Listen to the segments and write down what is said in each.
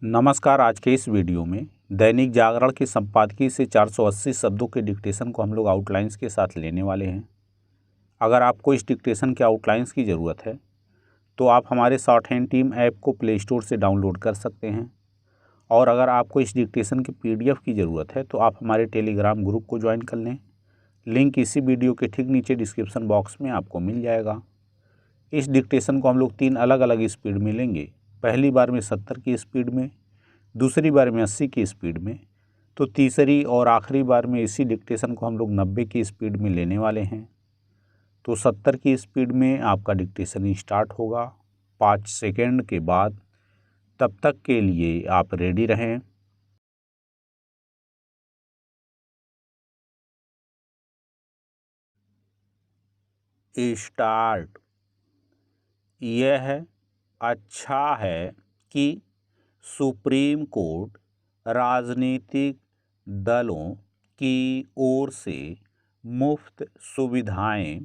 नमस्कार। आज के इस वीडियो में दैनिक जागरण के संपादकीय से 480 शब्दों के डिक्टेशन को हम लोग आउटलाइंस के साथ लेने वाले हैं। अगर आपको इस डिक्टेशन के आउटलाइंस की ज़रूरत है तो आप हमारे शॉर्ट हैंड टीम ऐप को प्ले स्टोर से डाउनलोड कर सकते हैं, और अगर आपको इस डिक्टेशन की PDF की ज़रूरत है तो आप हमारे टेलीग्राम ग्रुप को ज्वाइन कर लें। लिंक इसी वीडियो के ठीक नीचे डिस्क्रिप्शन बॉक्स में आपको मिल जाएगा। इस डिक्टेशन को हम लोग 3 अलग अलग स्पीड में लेंगे। पहली बार में 70 की स्पीड में, दूसरी बार में 80 की स्पीड में, तो तीसरी और आखिरी बार में इसी डिक्टेशन को हम लोग 90 की स्पीड में लेने वाले हैं। तो 70 की स्पीड में आपका डिक्टेशन स्टार्ट होगा 5 सेकेंड के बाद। तब तक के लिए आप रेडी रहें। स्टार्ट। यह अच्छा है कि सुप्रीम कोर्ट राजनीतिक दलों की ओर से मुफ्त सुविधाएं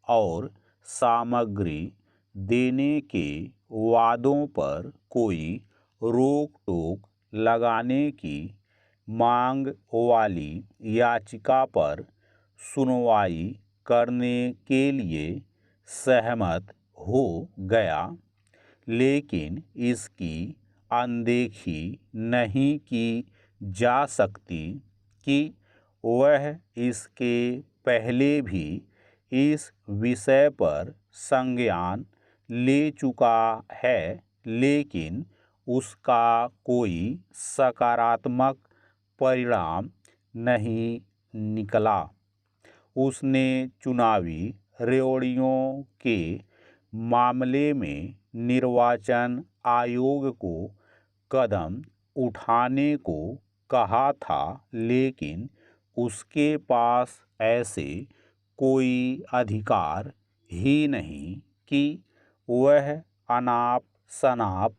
और सामग्री देने के वादों पर कोई रोक टोक लगाने की मांग वाली याचिका पर सुनवाई करने के लिए सहमत हो गया, लेकिन इसकी अनदेखी नहीं की जा सकती कि वह इसके पहले भी इस विषय पर संज्ञान ले चुका है, लेकिन उसका कोई सकारात्मक परिणाम नहीं निकला। उसने चुनावी रेवड़ियों के मामले में निर्वाचन आयोग को कदम उठाने को कहा था, लेकिन उसके पास ऐसे कोई अधिकार ही नहीं कि वह अनाप शनाप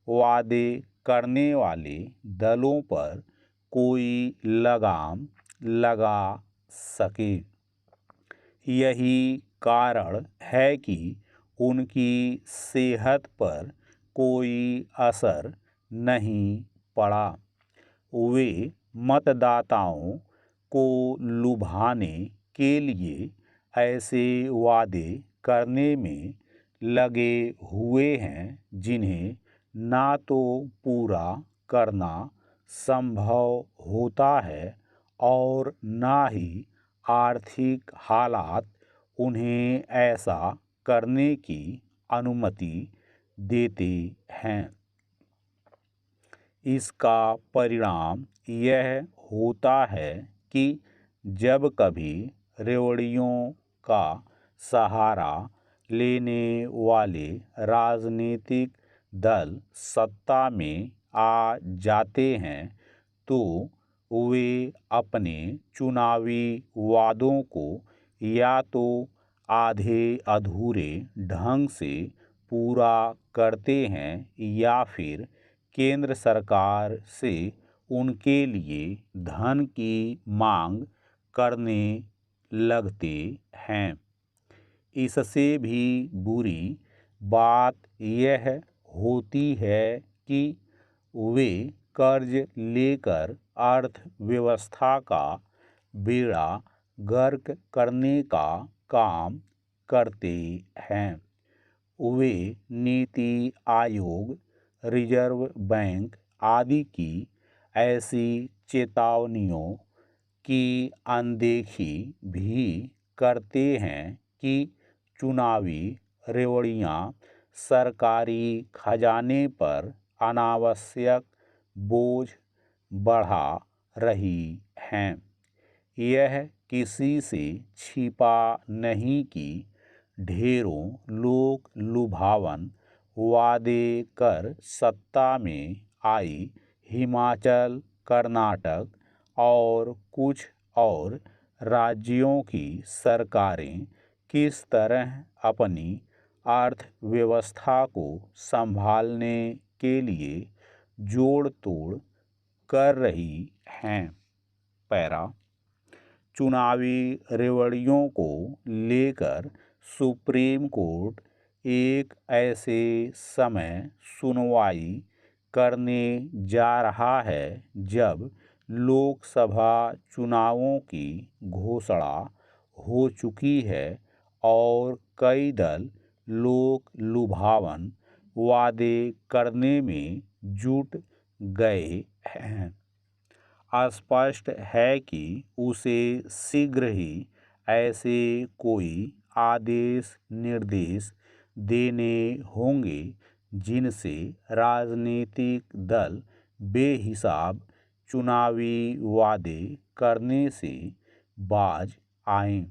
वादे करने वाले दलों पर कोई लगाम लगा सके। यही कारण है कि उनकी सेहत पर कोई असर नहीं पड़ा। वे मतदाताओं को लुभाने के लिए ऐसे वादे करने में लगे हुए हैं जिन्हें ना तो पूरा करना संभव होता है और ना ही आर्थिक हालात उन्हें ऐसा करने की अनुमति देते हैं। इसका परिणाम यह होता है कि जब कभी रेवड़ियों का सहारा लेने वाले राजनीतिक दल सत्ता में आ जाते हैं तो वे अपने चुनावी वादों को या तो आधे अधूरे ढंग से पूरा करते हैं या फिर केंद्र सरकार से उनके लिए धन की मांग करने लगते हैं। इससे भी बुरी बात यह होती है कि वे कर्ज लेकर अर्थव्यवस्था का बेड़ा गर्क करने का काम करते हैं। वे नीति आयोग, रिजर्व बैंक आदि की ऐसी चेतावनियों की अनदेखी भी करते हैं कि चुनावी रेवड़ियां सरकारी खजाने पर अनावश्यक बोझ बढ़ा रही हैं। यह किसी से छिपा नहीं कि ढेरों लोग लुभावन वादे कर सत्ता में आई हिमाचल, कर्नाटक और कुछ और राज्यों की सरकारें किस तरह अपनी अर्थव्यवस्था को संभालने के लिए जोड़ तोड़ कर रही हैं। पैरा। चुनावी रेवड़ियों को लेकर सुप्रीम कोर्ट एक ऐसे समय सुनवाई करने जा रहा है जब लोकसभा चुनावों की घोषणा हो चुकी है और कई दल लोक लुभावन वादे करने में जुट गए हैं। स्पष्ट है कि उसे शीघ्र ही ऐसे कोई आदेश निर्देश देने होंगे जिनसे राजनीतिक दल बेहिसाब चुनावी वादे करने से बाज आएं।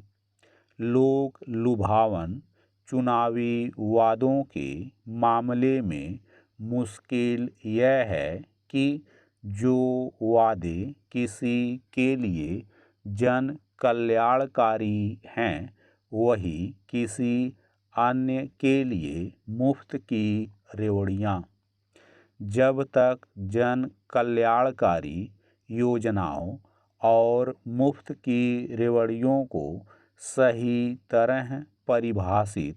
लोक लुभावन चुनावी वादों के मामले में मुश्किल यह है कि जो वादे किसी के लिए जन कल्याणकारी हैं वही किसी अन्य के लिए मुफ्त की रेवड़ियाँ। जब तक जन कल्याणकारी योजनाओं और मुफ्त की रेवड़ियों को सही तरह परिभाषित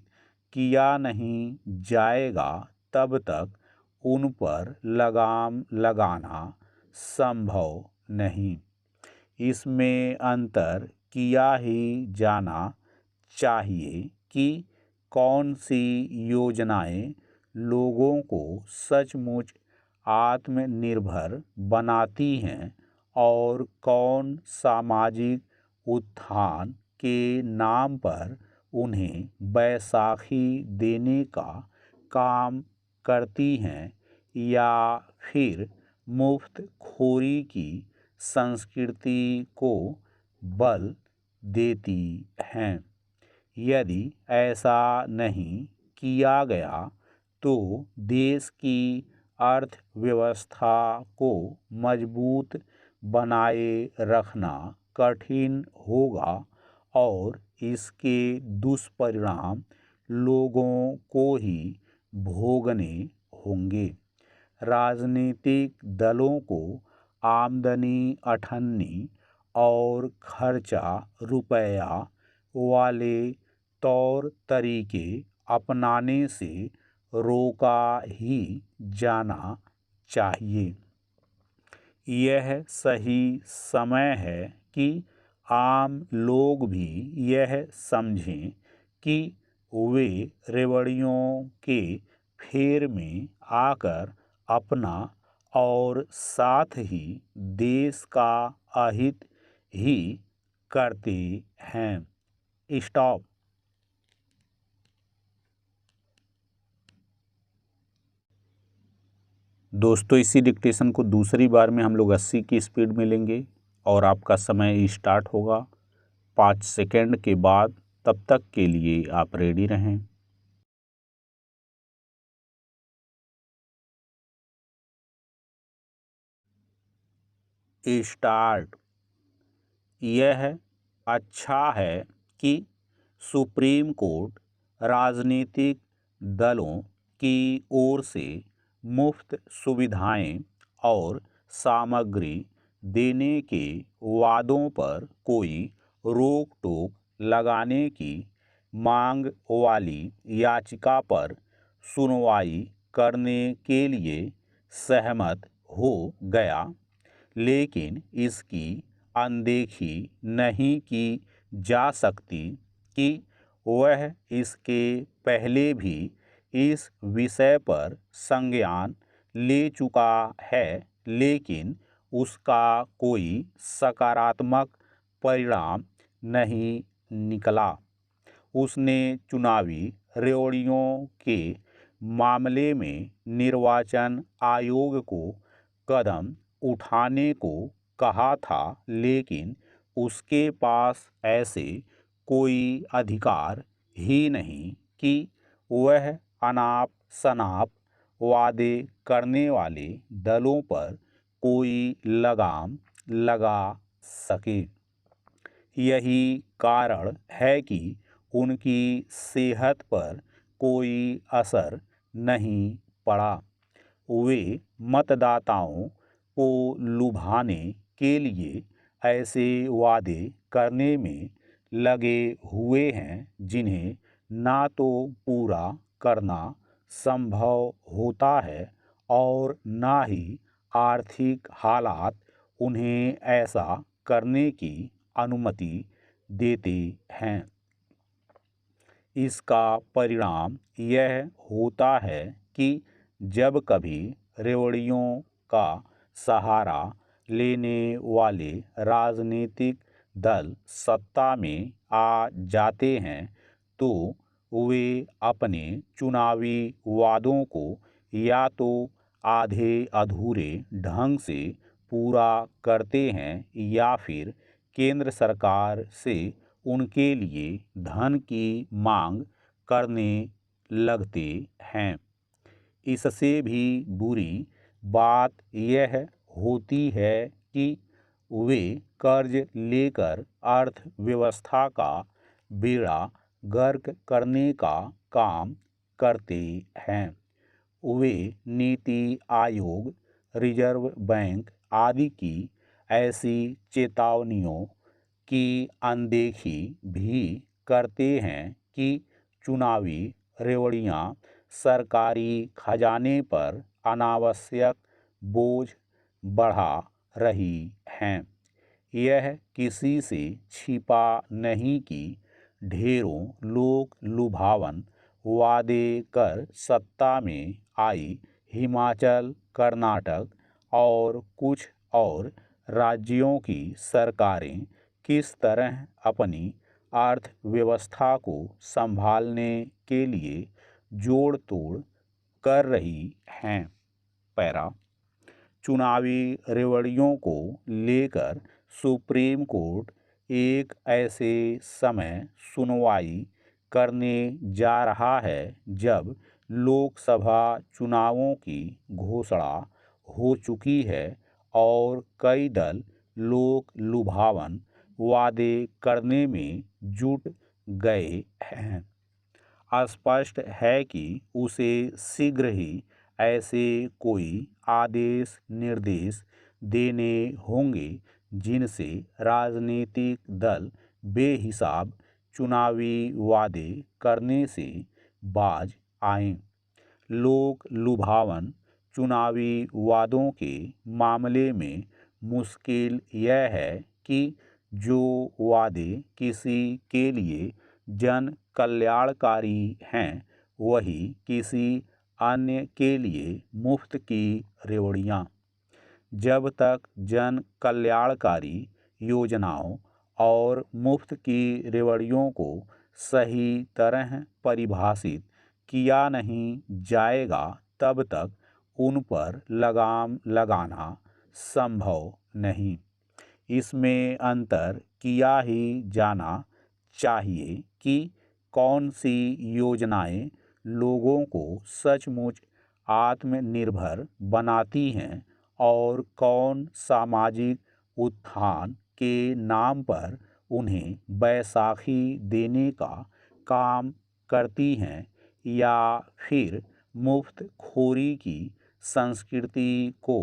किया नहीं जाएगा तब तक उन पर लगाम लगाना संभव नहीं। इसमें अंतर किया ही जाना चाहिए कि कौन सी योजनाएं लोगों को सचमुच आत्मनिर्भर बनाती हैं और कौन सामाजिक उत्थान के नाम पर उन्हें बैसाखी देने का काम करती हैं या फिर मुफ्त खोरी की संस्कृति को बल देती हैं। यदि ऐसा नहीं किया गया तो देश की अर्थव्यवस्था को मजबूत बनाए रखना कठिन होगा और इसके दुष्परिणाम लोगों को ही भोगने होंगे। राजनीतिक दलों को आमदनी अठन्नी और खर्चा रुपया वाले तौर तरीके अपनाने से रोका ही जाना चाहिए। यह सही समय है कि आम लोग भी यह समझें कि वे रेवड़ियों के फेर में आकर अपना और साथ ही देश का अहित ही करते हैं। स्टॉप। दोस्तों, इसी डिक्टेशन को दूसरी बार में हम लोग 80 की स्पीड में लेंगे और आपका समय स्टार्ट होगा 5 सेकंड के बाद। तब तक के लिए आप रेडी रहें। स्टार्ट। यह अच्छा है कि सुप्रीम कोर्ट राजनीतिक दलों की ओर से मुफ्त सुविधाएं और सामग्री देने के वादों पर कोई रोक टोक लगाने की मांग वाली याचिका पर सुनवाई करने के लिए सहमत हो गया, लेकिन इसकी अनदेखी नहीं की जा सकती कि वह इसके पहले भी इस विषय पर संज्ञान ले चुका है, लेकिन उसका कोई सकारात्मक परिणाम नहीं निकला। उसने चुनावी रेवड़ियों के मामले में निर्वाचन आयोग को कदम उठाने को कहा था, लेकिन उसके पास ऐसे कोई अधिकार ही नहीं कि वह अनाप शनाप वादे करने वाले दलों पर कोई लगाम लगा सके। यही कारण है कि उनकी सेहत पर कोई असर नहीं पड़ा। वे मतदाताओं को लुभाने के लिए ऐसे वादे करने में लगे हुए हैं जिन्हें ना तो पूरा करना संभव होता है और ना ही आर्थिक हालात उन्हें ऐसा करने की अनुमति देते हैं। इसका परिणाम यह होता है कि जब कभी रेवड़ियों का सहारा लेने वाले राजनीतिक दल सत्ता में आ जाते हैं तो वे अपने चुनावी वादों को या तो आधे अधूरे ढंग से पूरा करते हैं या फिर केंद्र सरकार से उनके लिए धन की मांग करने लगते हैं। इससे भी बुरी बात यह होती है कि वे कर्ज लेकर अर्थव्यवस्था का बेड़ा गर्क करने का काम करते हैं। वे नीति आयोग, रिजर्व बैंक आदि की ऐसी चेतावनियों की अनदेखी भी करते हैं कि चुनावी रेवड़ियां सरकारी खजाने पर अनावश्यक बोझ बढ़ा रही हैं। यह किसी से छिपा नहीं कि ढेरों लोक लुभावन वादे कर सत्ता में आई हिमाचल, कर्नाटक और कुछ और राज्यों की सरकारें किस तरह अपनी अर्थव्यवस्था को संभालने के लिए जोड़ तोड़ कर रही हैं। पैरा चुनावी रेवड़ियों को लेकर सुप्रीम कोर्ट एक ऐसे समय सुनवाई करने जा रहा है जब लोकसभा चुनावों की घोषणा हो चुकी है और कई दल लोक लुभावन वादे करने में जुट गए हैं। स्पष्ट है कि उसे शीघ्र ही ऐसे कोई आदेश निर्देश देने होंगे जिनसे राजनीतिक दल बेहिसाब चुनावी वादे करने से बाज आएं। लोक लुभावन चुनावी वादों के मामले में मुश्किल यह है कि जो वादे किसी के लिए जन कल्याणकारी हैं वही किसी अन्य के लिए मुफ्त की रेवड़ियां। जब तक जन कल्याणकारी योजनाओं और मुफ्त की रेवड़ियों को सही तरह परिभाषित किया नहीं जाएगा तब तक उन पर लगाम लगाना संभव नहीं। इसमें अंतर किया ही जाना चाहिए कि कौन सी योजनाएं लोगों को सचमुच आत्मनिर्भर बनाती हैं और कौन सामाजिक उत्थान के नाम पर उन्हें बैसाखी देने का काम करती हैं या फिर मुफ्त खोरी की संस्कृति को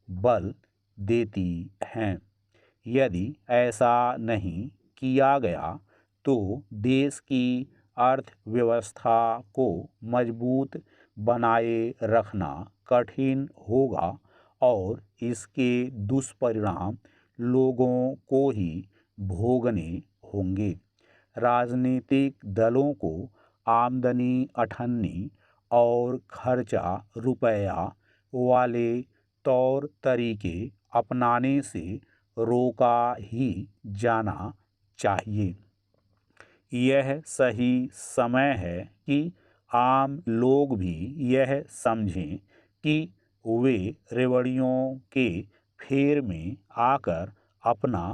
बल देती हैं। यदि ऐसा नहीं किया गया तो देश की अर्थव्यवस्था को मजबूत बनाए रखना कठिन होगा और इसके दुष्परिणाम लोगों को ही भोगने होंगे। राजनीतिक दलों को आमदनी अठन्नी और खर्चा रुपया वाले तौर तरीके अपनाने से रोका ही जाना चाहिए। यह सही समय है कि आम लोग भी यह समझें कि वे रेवड़ियों के फेर में आकर अपना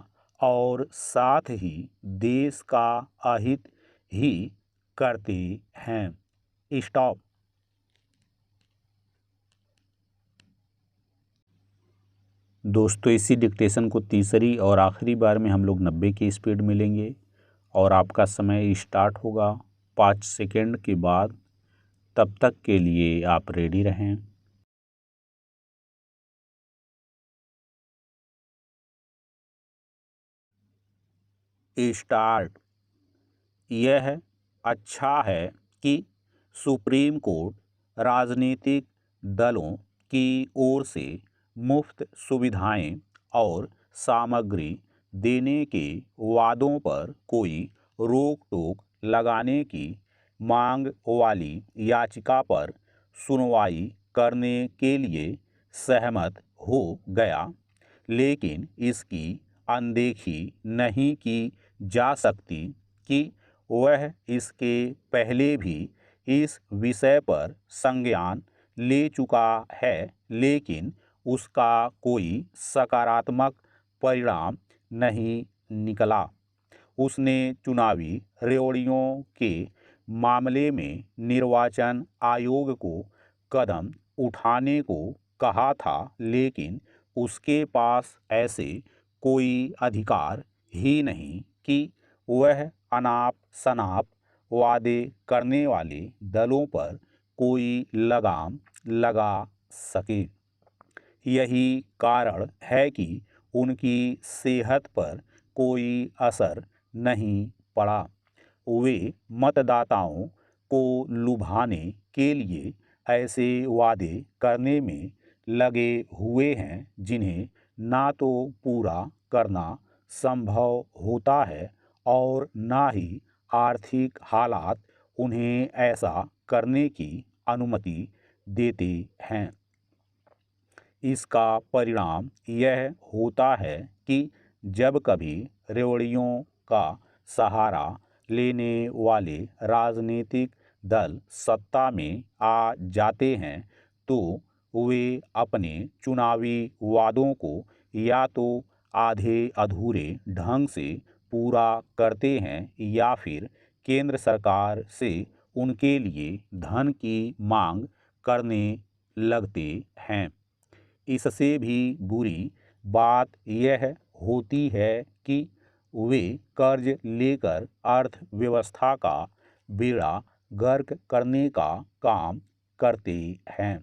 और साथ ही देश का अहित ही करते हैं। स्टॉप। दोस्तों इसी डिक्टेशन को तीसरी और आखिरी बार में हम लोग 90 की स्पीड में लेंगे और आपका समय स्टार्ट होगा 5 सेकेंड के बाद। तब तक के लिए आप रेडी रहें। स्टार्ट। यह अच्छा है कि सुप्रीम कोर्ट राजनीतिक दलों की ओर से मुफ्त सुविधाएं और सामग्री देने के वादों पर कोई रोक टोक लगाने की मांग वाली याचिका पर सुनवाई करने के लिए सहमत हो गया, लेकिन इसकी अनदेखी नहीं की जा सकती कि वह इसके पहले भी इस विषय पर संज्ञान ले चुका है, लेकिन उसका कोई सकारात्मक परिणाम नहीं निकला। उसने चुनावी रेवड़ियों के मामले में निर्वाचन आयोग को कदम उठाने को कहा था, लेकिन उसके पास ऐसे कोई अधिकार ही नहीं कि वह अनाप शनाप वादे करने वाले दलों पर कोई लगाम लगा सके। यही कारण है कि उनकी सेहत पर कोई असर नहीं पड़ा। वे मतदाताओं को लुभाने के लिए ऐसे वादे करने में लगे हुए हैं जिन्हें ना तो पूरा करना संभव होता है और ना ही आर्थिक हालात उन्हें ऐसा करने की अनुमति देते हैं। इसका परिणाम यह होता है कि जब कभी रेवड़ियों का सहारा लेने वाले राजनीतिक दल सत्ता में आ जाते हैं तो वे अपने चुनावी वादों को या तो आधे अधूरे ढंग से पूरा करते हैं या फिर केंद्र सरकार से उनके लिए धन की मांग करने लगते हैं। इससे भी बुरी बात यह होती है कि वे कर्ज लेकर अर्थव्यवस्था का बेड़ा गर्क करने का काम करते हैं।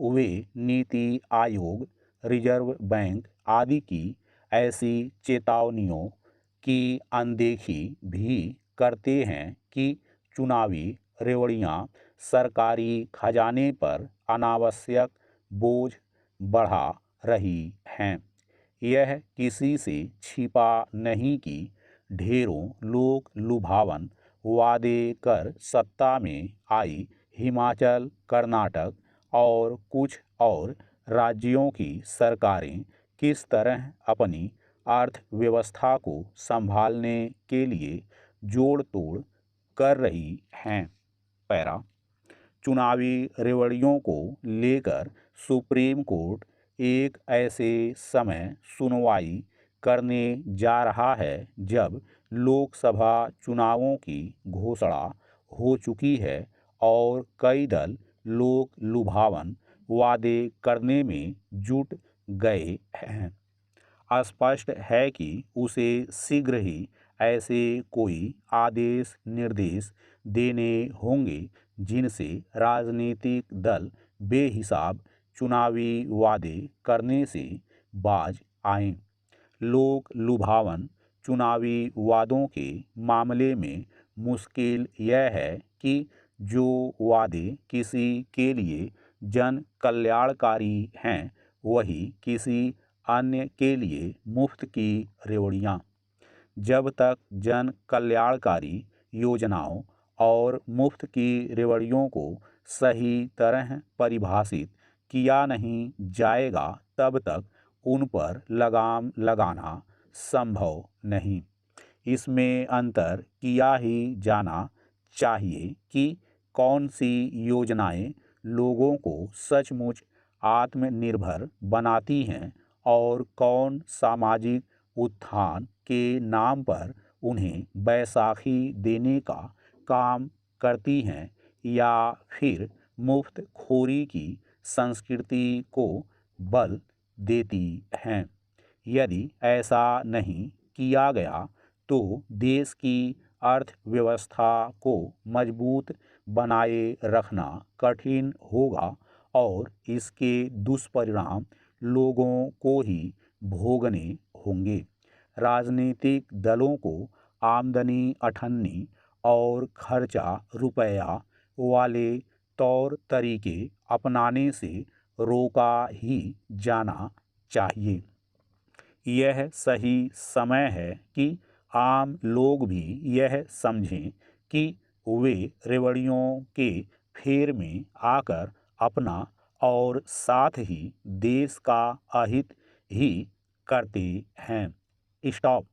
वे नीति आयोग, रिजर्व बैंक आदि की ऐसी चेतावनियों की अनदेखी भी करते हैं कि चुनावी रेवड़ियां सरकारी खजाने पर अनावश्यक बोझ बढ़ा रही हैं। यह किसी से छिपा नहीं कि ढेरों लोग लुभावन वादे कर सत्ता में आई हिमाचल, कर्नाटक और कुछ और राज्यों की सरकारें किस तरह अपनी अर्थव्यवस्था को संभालने के लिए जोड़ तोड़ कर रही हैं। पैरा चुनावी रेवड़ियों को लेकर सुप्रीम कोर्ट एक ऐसे समय सुनवाई करने जा रहा है जब लोकसभा चुनावों की घोषणा हो चुकी है और कई दल लोक लुभावन वादे करने में जुट गए हैं। स्पष्ट है कि उसे शीघ्र ही ऐसे कोई आदेश निर्देश देने होंगे जिनसे राजनीतिक दल बेहिसाब चुनावी वादे करने से बाज आएं। लोक लुभावन चुनावी वादों के मामले में मुश्किल यह है कि जो वादे किसी के लिए जन कल्याणकारी हैं वही किसी अन्य के लिए मुफ्त की रेवड़ियां। जब तक जन कल्याणकारी योजनाओं और मुफ्त की रेवड़ियों को सही तरह परिभाषित किया नहीं जाएगा तब तक उन पर लगाम लगाना संभव नहीं। इसमें अंतर किया ही जाना चाहिए कि कौन सी योजनाएं लोगों को सचमुच आत्मनिर्भर बनाती हैं और कौन सामाजिक उत्थान के नाम पर उन्हें बैसाखी देने का काम करती हैं या फिर मुफ्त खोरी की संस्कृति को बल देती हैं। यदि ऐसा नहीं किया गया तो देश की अर्थव्यवस्था को मजबूत बनाए रखना कठिन होगा और इसके दुष्परिणाम लोगों को ही भोगने होंगे। राजनीतिक दलों को आमदनी अठन्नी और खर्चा रुपया वाले तौर तरीके अपनाने से रोका ही जाना चाहिए। यह सही समय है कि आम लोग भी यह समझें कि वे रेवड़ियों के फेर में आकर अपना और साथ ही देश का अहित ही करते हैं। स्टॉप।